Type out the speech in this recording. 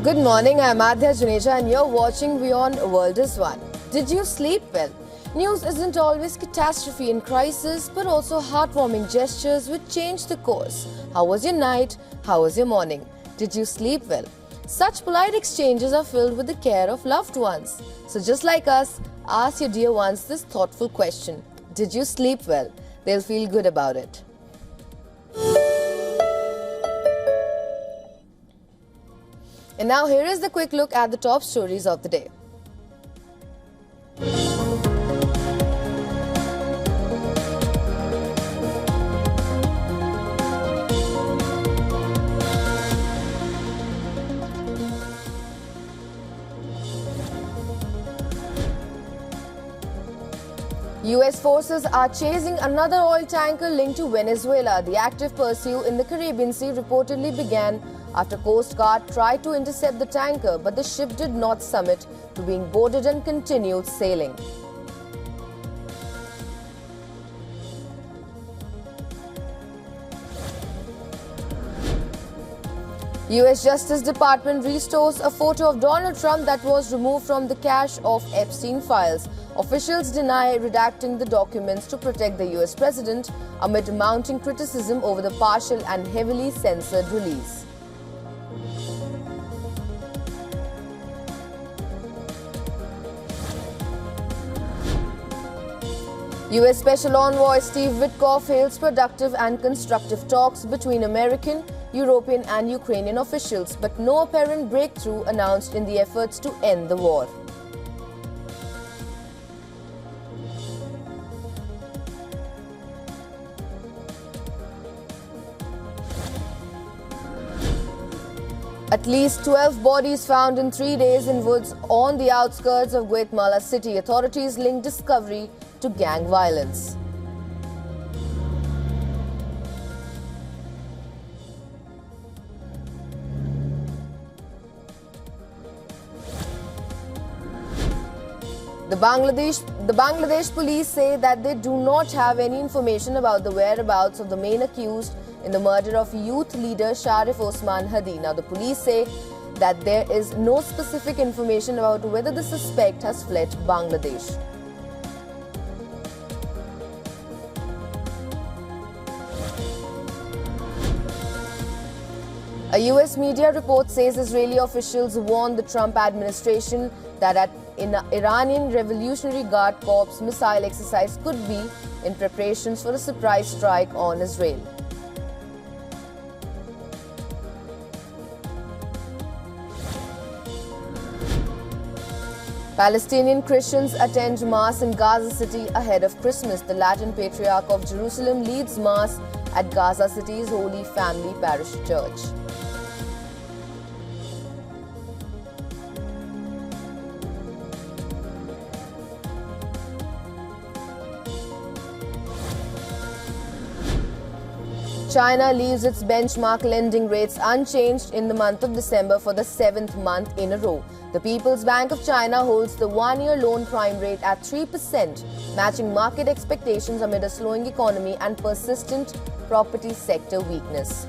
Good morning, I'm Adhya Juneja and you're watching Beyond World is One. Did you sleep well? News isn't always catastrophe and crisis, but also heartwarming gestures which change the course. How was your night? How was your morning? Did you sleep well? Such polite exchanges are filled with the care of loved ones. So just like us, ask your dear ones this thoughtful question. Did you sleep well? They'll feel good about it. And now here is the quick look at the top stories of the day. US forces are chasing another oil tanker linked to Venezuela. The active pursuit in the Caribbean Sea reportedly began after Coast Guard tried to intercept the tanker, but the ship did not summit to being boarded and continued sailing. US Justice Department restores a photo of Donald Trump that was removed from the cache of Epstein files. Officials deny redacting the documents to protect the US president amid mounting criticism over the partial and heavily censored release. US Special Envoy Steve Witkoff hails productive and constructive talks between American, European and Ukrainian officials, but no apparent breakthrough announced in the efforts to end the war. At least 12 bodies found in 3 days in woods on the outskirts of Guatemala City. Authorities link discovery to gang violence. The Bangladesh police say that they do not have any information about the whereabouts of the main accused in the murder of youth leader Sharif Osman Hadi. Now, the police say that there is no specific information about whether the suspect has fled Bangladesh. A US media report says Israeli officials warned the Trump administration that an Iranian Revolutionary Guard Corps missile exercise could be in preparations for a surprise strike on Israel. Palestinian Christians attend Mass in Gaza City ahead of Christmas. The Latin Patriarch of Jerusalem leads Mass at Gaza City's Holy Family Parish Church. China leaves its benchmark lending rates unchanged in the month of December for the 7th month in a row. The People's Bank of China holds the one-year loan prime rate at 3%, matching market expectations amid a slowing economy and persistent property sector weakness.